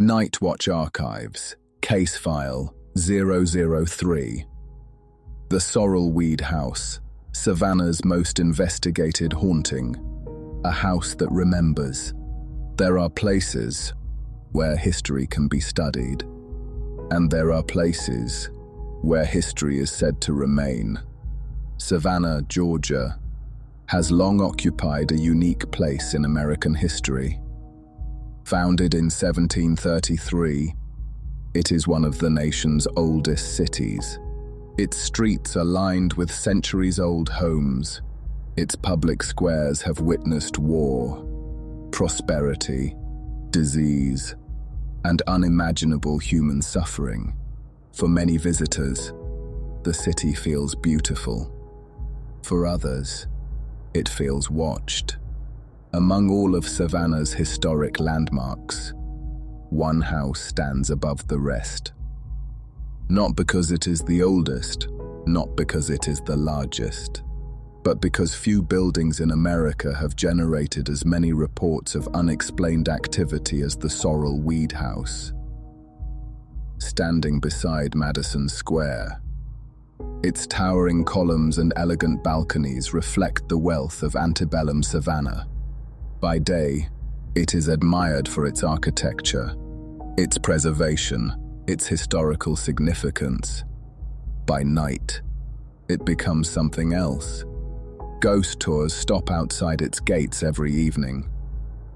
Night Watch Archives, Case File 003. The Sorrel House, Savannah's most investigated haunting. A house that remembers. There are places where history can be studied, and there are places where history is said to remain. Savannah, Georgia, has long occupied a unique place in American history. Founded in 1733, it is one of the nation's oldest cities. Its streets are lined with centuries-old homes. Its public squares have witnessed war, prosperity, disease, and unimaginable human suffering. For many visitors, the city feels beautiful. For others, it feels watched. Among all of Savannah's historic landmarks, one house stands above the rest. Not because it is the oldest, not because it is the largest, but because few buildings in America have generated as many reports of unexplained activity as the Sorrel House. Standing beside Madison Square, its towering columns and elegant balconies reflect the wealth of antebellum Savannah. By day, it is admired for its architecture, its preservation, its historical significance. By night, it becomes something else. Ghost tours stop outside its gates every evening.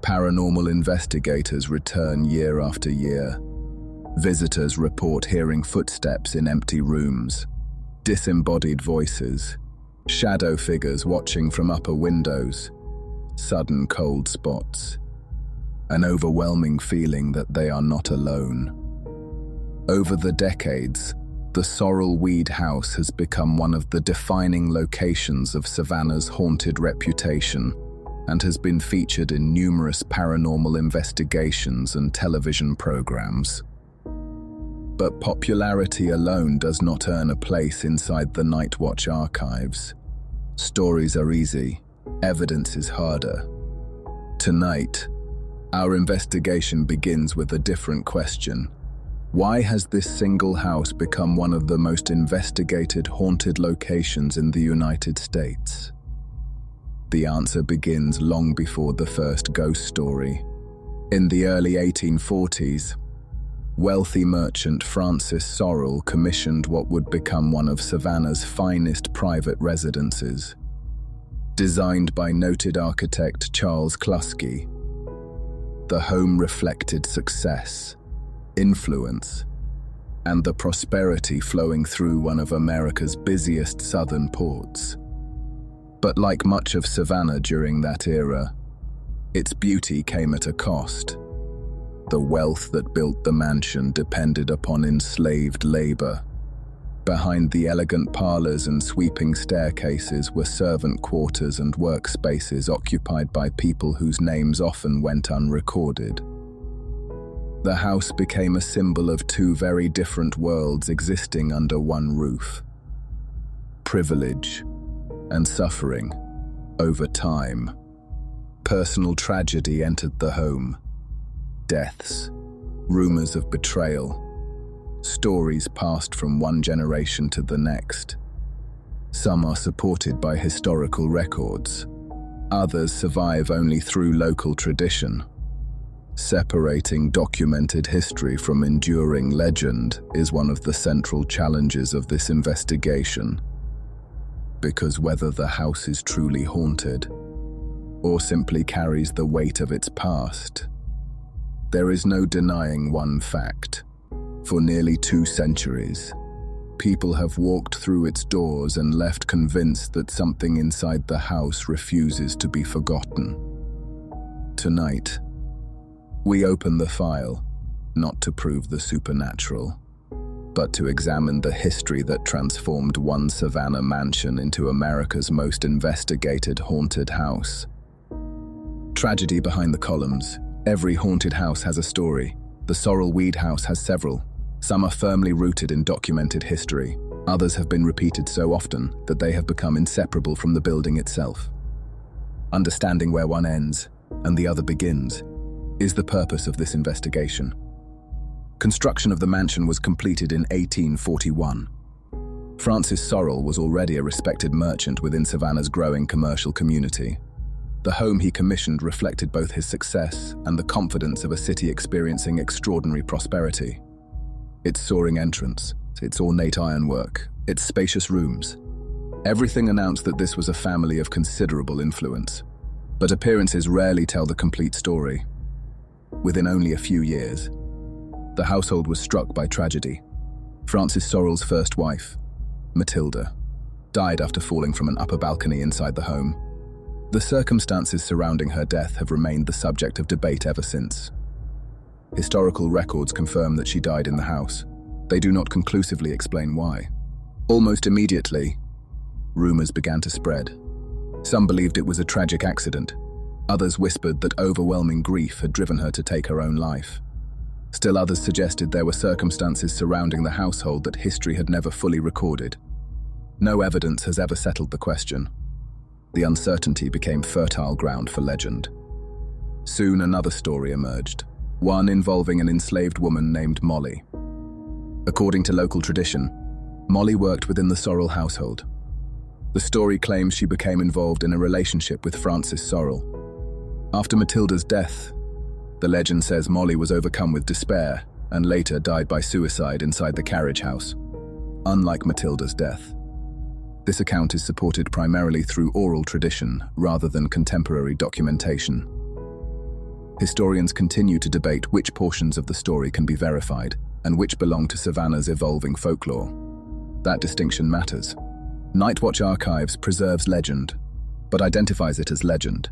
Paranormal investigators return year after year. Visitors report hearing footsteps in empty rooms, disembodied voices, shadow figures watching from upper windows, sudden cold spots, an overwhelming feeling that they are not alone. Over the decades, the Sorrel House has become one of the defining locations of Savannah's haunted reputation and has been featured in numerous paranormal investigations and television programs. But popularity alone does not earn a place inside the Night Watch archives. Stories are easy, evidence is harder. Tonight, our investigation begins with a different question. Why has this single house become one of the most investigated haunted locations in the United States? The answer begins long before the first ghost story. In the early 1840s, wealthy merchant Francis Sorrel commissioned what would become one of Savannah's finest private residences. Designed by noted architect Charles Kluski, the home reflected success, influence, and the prosperity flowing through one of America's busiest southern ports. But like much of Savannah during that era, its beauty came at a cost. The wealth that built the mansion depended upon enslaved labor. Behind the elegant parlors and sweeping staircases were servant quarters and workspaces occupied by people whose names often went unrecorded. The house became a symbol of two very different worlds existing under one roof. Privilege and suffering. Over time, personal tragedy entered the home. Deaths, rumors of betrayal, stories passed from one generation to the next. Some are supported by historical records. Others survive only through local tradition. Separating documented history from enduring legend is one of the central challenges of this investigation. Because whether the house is truly haunted or simply carries the weight of its past, there is no denying one fact. For nearly 2 centuries, people have walked through its doors and left convinced that something inside the house refuses to be forgotten. Tonight, we open the file, not to prove the supernatural, but to examine the history that transformed one Savannah mansion into America's most investigated haunted house. Tragedy behind the columns. Every haunted house has a story. The Sorrel House has several. Some are firmly rooted in documented history. Others have been repeated so often that they have become inseparable from the building itself. Understanding where one ends and the other begins is the purpose of this investigation. Construction of the mansion was completed in 1841. Francis Sorrel was already a respected merchant within Savannah's growing commercial community. The home he commissioned reflected both his success and the confidence of a city experiencing extraordinary prosperity. Its soaring entrance, its ornate ironwork, its spacious rooms, everything announced that this was a family of considerable influence. But appearances rarely tell the complete story. Within only a few years, the household was struck by tragedy. Francis Sorrel's first wife, Matilda, died after falling from an upper balcony inside the home. The circumstances surrounding her death have remained the subject of debate ever since. Historical records confirm that she died in the house. They do not conclusively explain why. Almost immediately, rumors began to spread. Some believed it was a tragic accident. Others whispered that overwhelming grief had driven her to take her own life. Still others suggested there were circumstances surrounding the household that history had never fully recorded. No evidence has ever settled the question. The uncertainty became fertile ground for legend. Soon another story emerged, one involving an enslaved woman named Molly. According to local tradition, Molly worked within the Sorrel household. The story claims she became involved in a relationship with Francis Sorrel. After Matilda's death, the legend says Molly was overcome with despair and later died by suicide inside the carriage house. Unlike Matilda's death, this account is supported primarily through oral tradition rather than contemporary documentation. Historians continue to debate which portions of the story can be verified and which belong to Savannah's evolving folklore. That distinction matters. Nightwatch Archives preserves legend, but identifies it as legend.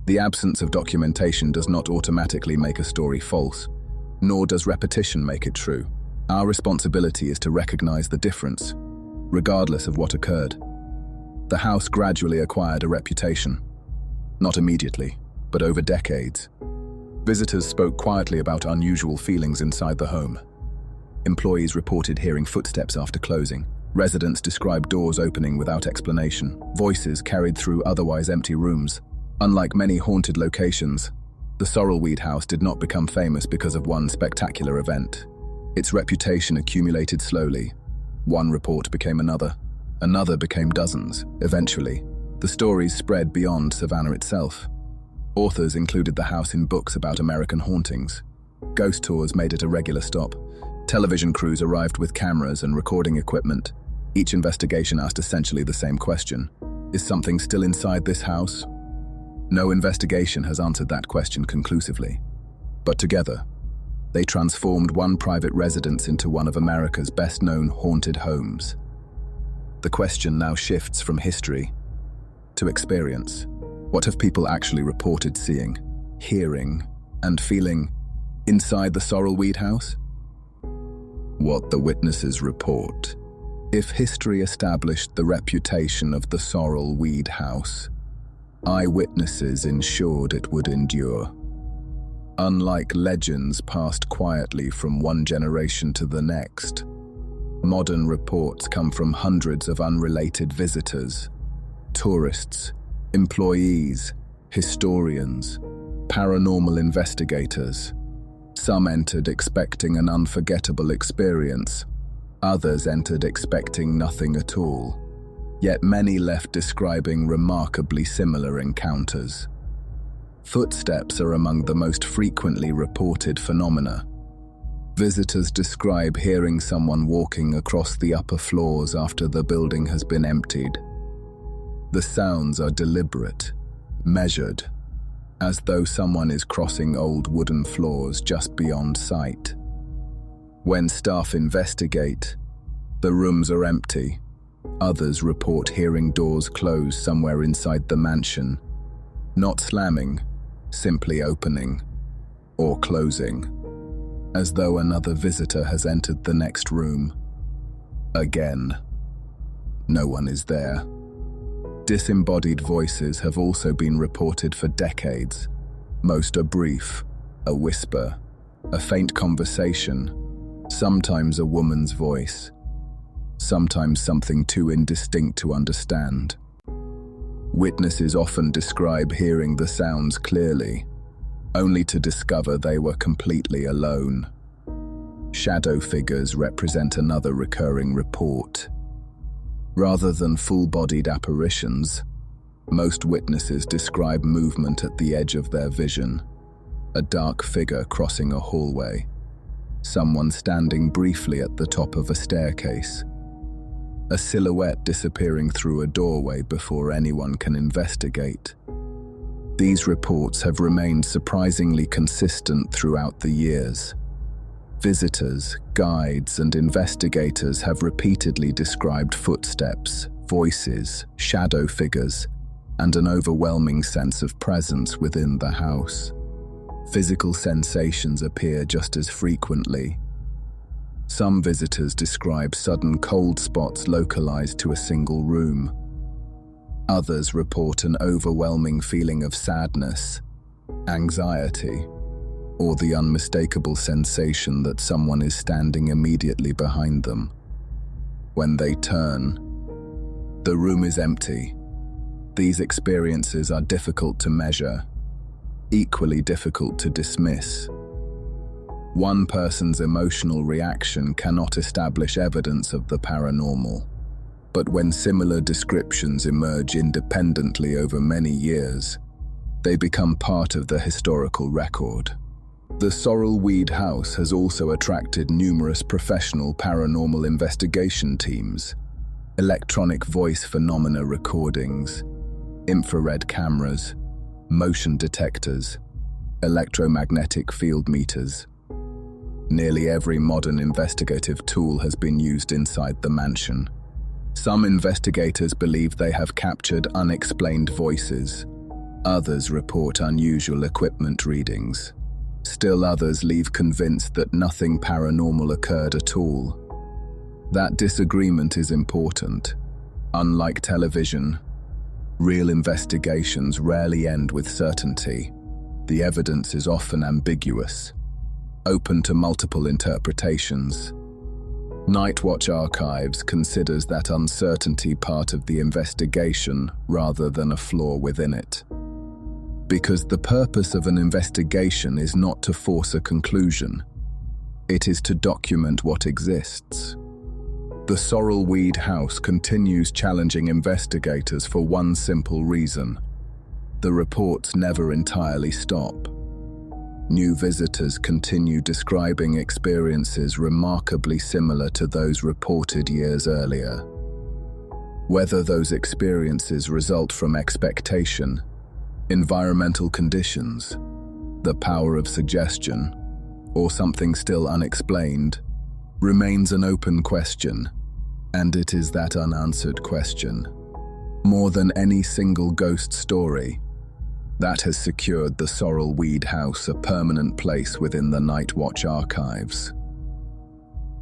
The absence of documentation does not automatically make a story false, nor does repetition make it true. Our responsibility is to recognize the difference, regardless of what occurred. The house gradually acquired a reputation. Not immediately, but over decades. Visitors spoke quietly about unusual feelings inside the home. Employees reported hearing footsteps after closing. Residents described doors opening without explanation. Voices carried through otherwise empty rooms. Unlike many haunted locations, the Sorrel house did not become famous because of one spectacular event. Its reputation accumulated slowly. One report became another. Another became dozens. Eventually, the stories spread beyond Savannah itself. Authors included the house in books about American hauntings. Ghost tours made it a regular stop. Television crews arrived with cameras and recording equipment. Each investigation asked essentially the same question: is something still inside this house? No investigation has answered that question conclusively. But together, they transformed one private residence into one of America's best-known haunted homes. The question now shifts from history to experience. What have people actually reported seeing, hearing, and feeling inside the Sorrel house? What the witnesses report. If history established the reputation of the Sorrel house, eyewitnesses ensured it would endure. Unlike legends passed quietly from one generation to the next, modern reports come from hundreds of unrelated visitors, tourists, employees, historians, paranormal investigators. Some entered expecting an unforgettable experience. Others entered expecting nothing at all. Yet many left describing remarkably similar encounters. Footsteps are among the most frequently reported phenomena. Visitors describe hearing someone walking across the upper floors after the building has been emptied. The sounds are deliberate, measured, as though someone is crossing old wooden floors just beyond sight. When staff investigate, the rooms are empty. Others report hearing doors close somewhere inside the mansion, not slamming, simply opening or closing, as though another visitor has entered the next room. Again, no one is there. Disembodied voices have also been reported for decades. Most are brief, a whisper, a faint conversation, sometimes a woman's voice, sometimes something too indistinct to understand. Witnesses often describe hearing the sounds clearly, only to discover they were completely alone. Shadow figures represent another recurring report. Rather than full-bodied apparitions, most witnesses describe movement at the edge of their vision, a dark figure crossing a hallway, someone standing briefly at the top of a staircase, a silhouette disappearing through a doorway before anyone can investigate. These reports have remained surprisingly consistent throughout the years. Visitors, guides, and investigators have repeatedly described footsteps, voices, shadow figures, and an overwhelming sense of presence within the house. Physical sensations appear just as frequently. Some visitors describe sudden cold spots localized to a single room. Others report an overwhelming feeling of sadness, anxiety, or the unmistakable sensation that someone is standing immediately behind them. When they turn, the room is empty. These experiences are difficult to measure, equally difficult to dismiss. One person's emotional reaction cannot establish evidence of the paranormal, but when similar descriptions emerge independently over many years, they become part of the historical record. The Sorrel Weed House has also attracted numerous professional paranormal investigation teams, electronic voice phenomena recordings, infrared cameras, motion detectors, electromagnetic field meters. Nearly every modern investigative tool has been used inside the mansion. Some investigators believe they have captured unexplained voices. Others report unusual equipment readings. Still others leave convinced that nothing paranormal occurred at all. That disagreement is important. Unlike television, real investigations rarely end with certainty. The evidence is often ambiguous, open to multiple interpretations. Nightwatch Archives considers that uncertainty part of the investigation rather than a flaw within it. Because the purpose of an investigation is not to force a conclusion, it is to document what exists. The Sorrel Weed House continues challenging investigators for one simple reason: the reports never entirely stop. New visitors continue describing experiences remarkably similar to those reported years earlier. Whether those experiences result from expectation, environmental conditions, the power of suggestion, or something still unexplained, remains an open question, and it is that unanswered question, more than any single ghost story, that has secured the Sorrel Weed House a permanent place within the Nightwatch Archives.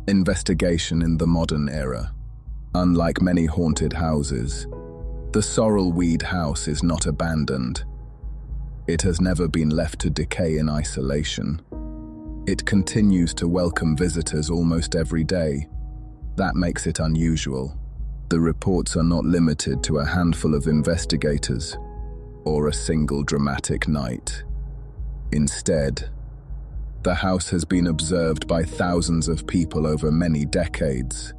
Investigation in the modern era. Unlike many haunted houses, the Sorrel Weed House is not abandoned. It has never been left to decay in isolation. It continues to welcome visitors almost every day. That makes it unusual. The reports are not limited to a handful of investigators or a single dramatic night. Instead, the house has been observed by thousands of people over many decades.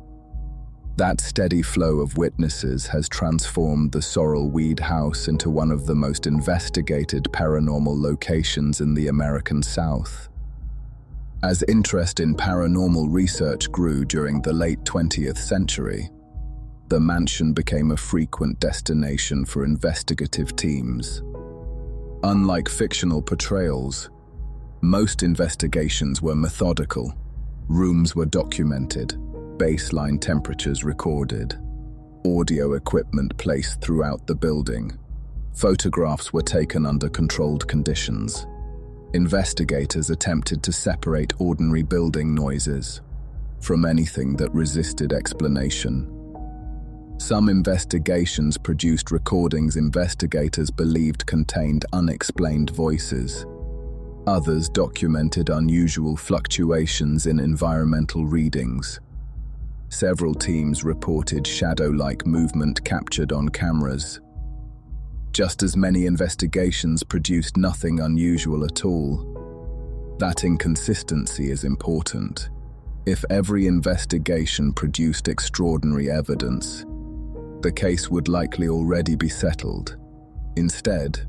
That steady flow of witnesses has transformed the Sorrel Weed House into one of the most investigated paranormal locations in the American South. As interest in paranormal research grew during the late 20th century, the mansion became a frequent destination for investigative teams. Unlike fictional portrayals, most investigations were methodical. Rooms were documented, baseline temperatures recorded, audio equipment placed throughout the building. Photographs were taken under controlled conditions. Investigators attempted to separate ordinary building noises from anything that resisted explanation. Some investigations produced recordings investigators believed contained unexplained voices. Others documented unusual fluctuations in environmental readings. Several teams reported shadow-like movement captured on cameras. Just as many investigations produced nothing unusual at all. That inconsistency is important. If every investigation produced extraordinary evidence, the case would likely already be settled. Instead,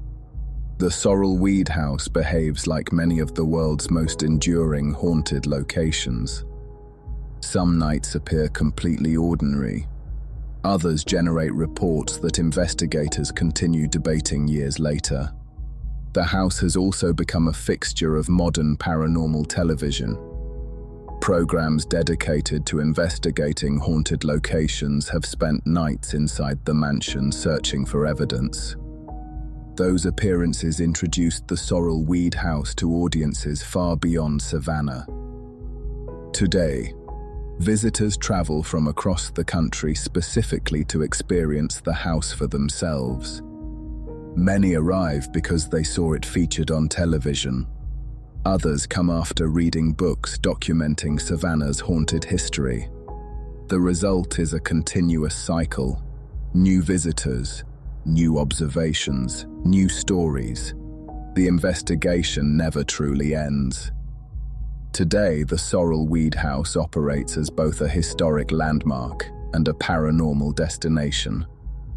the Sorrel Weed House behaves like many of the world's most enduring haunted locations. Some nights appear completely ordinary. Others generate reports that investigators continue debating years later. The house has also become a fixture of modern paranormal television. Programs dedicated to investigating haunted locations have spent nights inside the mansion searching for evidence. Those appearances introduced the Sorrel Weed House to audiences far beyond Savannah. Today, visitors travel from across the country specifically to experience the house for themselves. Many arrive because they saw it featured on television. Others come after reading books documenting Savannah's haunted history. The result is a continuous cycle: new visitors, new observations, new stories. The investigation never truly ends. Today, the Sorrel Weed House operates as both a historic landmark and a paranormal destination,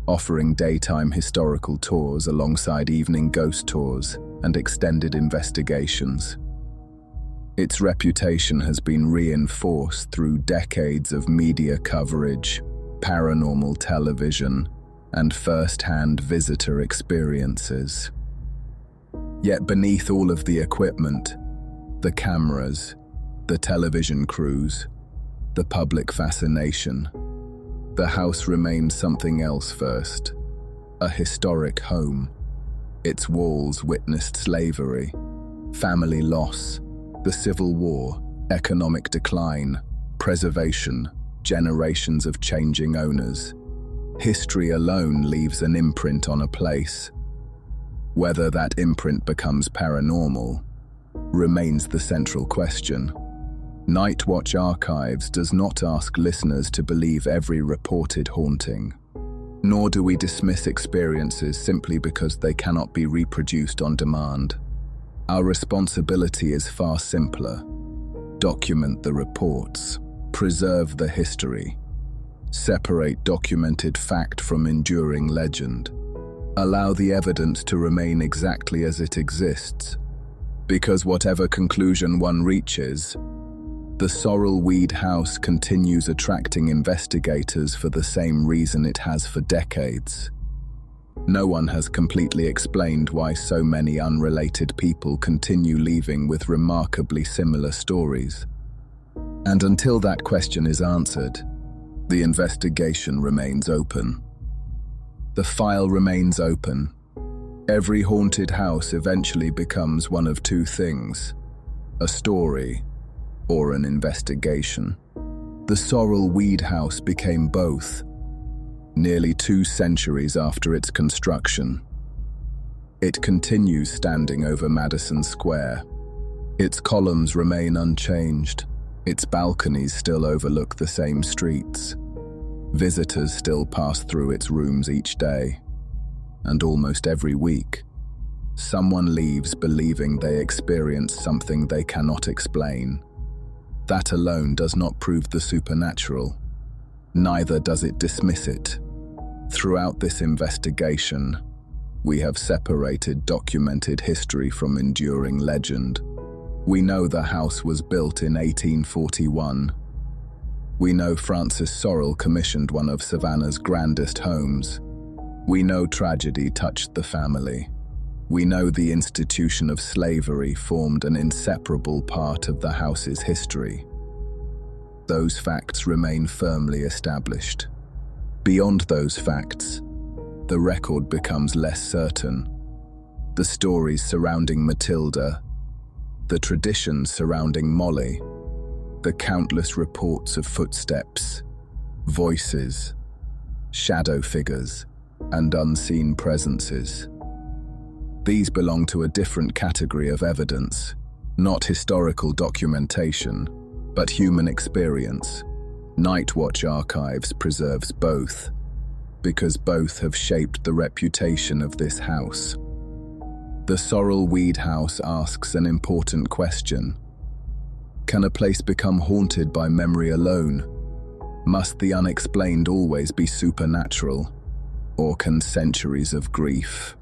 offering daytime historical tours alongside evening ghost tours and extended investigations. Its reputation has been reinforced through decades of media coverage, paranormal television, and first-hand visitor experiences. Yet beneath all of the equipment, the cameras, the television crews, the public fascination, the house remains something else first: a historic home. Its walls witnessed slavery, family loss, the Civil War, economic decline, preservation, generations of changing owners. History alone leaves an imprint on a place. Whether that imprint becomes paranormal remains the central question. Night Watch Archives does not ask listeners to believe every reported haunting, nor do we dismiss experiences simply because they cannot be reproduced on demand. Our responsibility is far simpler: document the reports, preserve the history, separate documented fact from enduring legend, allow the evidence to remain exactly as it exists. Because whatever conclusion one reaches, the Sorrel Weed House continues attracting investigators for the same reason it has for decades. No one has completely explained why so many unrelated people continue leaving with remarkably similar stories. And until that question is answered, the investigation remains open. The file remains open. Every haunted house eventually becomes one of two things: a story or an investigation. The Sorrel Weed House became both, nearly 2 centuries after its construction. It continues standing over Madison Square. Its columns remain unchanged. Its balconies still overlook the same streets. Visitors still pass through its rooms each day. And almost every week, someone leaves believing they experienced something they cannot explain. That alone does not prove the supernatural. Neither does it dismiss it. Throughout this investigation, we have separated documented history from enduring legend. We know the house was built in 1841. We know Francis Sorrel commissioned one of Savannah's grandest homes. We know tragedy touched the family. We know the institution of slavery formed an inseparable part of the house's history. Those facts remain firmly established. Beyond those facts, the record becomes less certain. The stories surrounding Matilda, the traditions surrounding Molly, the countless reports of footsteps, voices, shadow figures, and unseen presences. These belong to a different category of evidence, not historical documentation, but human experience. Night Watch Archives preserves both, because both have shaped the reputation of this house. The Sorrel Weed House asks an important question: Can a place become haunted by memory alone? Must the unexplained always be supernatural? Or can centuries of grief,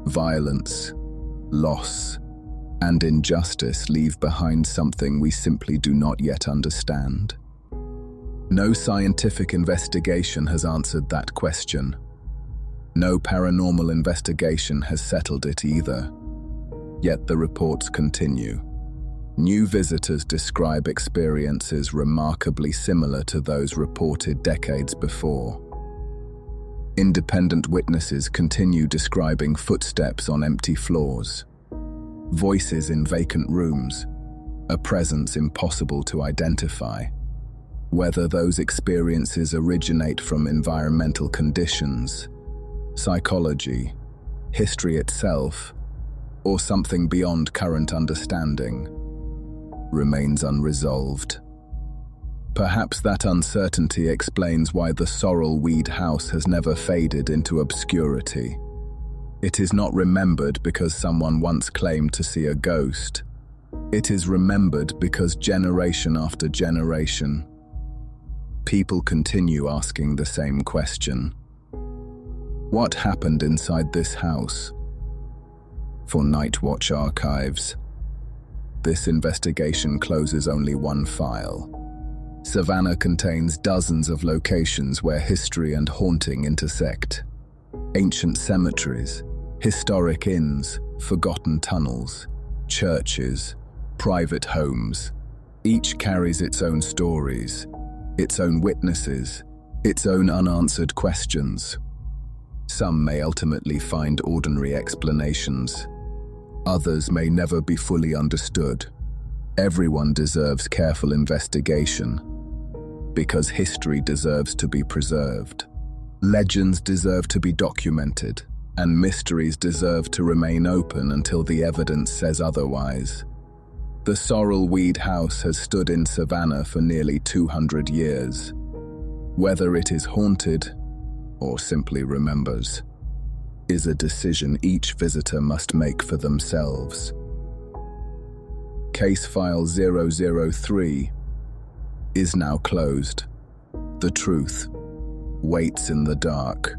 violence, loss, and injustice leave behind something we simply do not yet understand? No scientific investigation has answered that question. No paranormal investigation has settled it either. Yet the reports continue. New visitors describe experiences remarkably similar to those reported decades before. Independent witnesses continue describing footsteps on empty floors, voices in vacant rooms, a presence impossible to identify. Whether those experiences originate from environmental conditions, psychology, history itself, or something beyond current understanding, remains unresolved. Perhaps that uncertainty explains why the Sorrel weed house has never faded into obscurity. It is not remembered because someone once claimed to see a ghost. It is remembered because generation after generation, people continue asking the same question. What happened inside this house? For Night Watch Archives, this investigation closes only one file. Savannah contains dozens of locations where history and haunting intersect. Ancient cemeteries, historic inns, forgotten tunnels, churches, private homes. Each carries its own stories, its own witnesses, its own unanswered questions. Some may ultimately find ordinary explanations. Others may never be fully understood. Everyone deserves careful investigation, because history deserves to be preserved. Legends deserve to be documented, and mysteries deserve to remain open until the evidence says otherwise. The Sorrel weed house has stood in Savannah for nearly 200 years. Whether it is haunted or simply remembers is a decision each visitor must make for themselves. Case file 003 is now closed. The truth waits in the dark.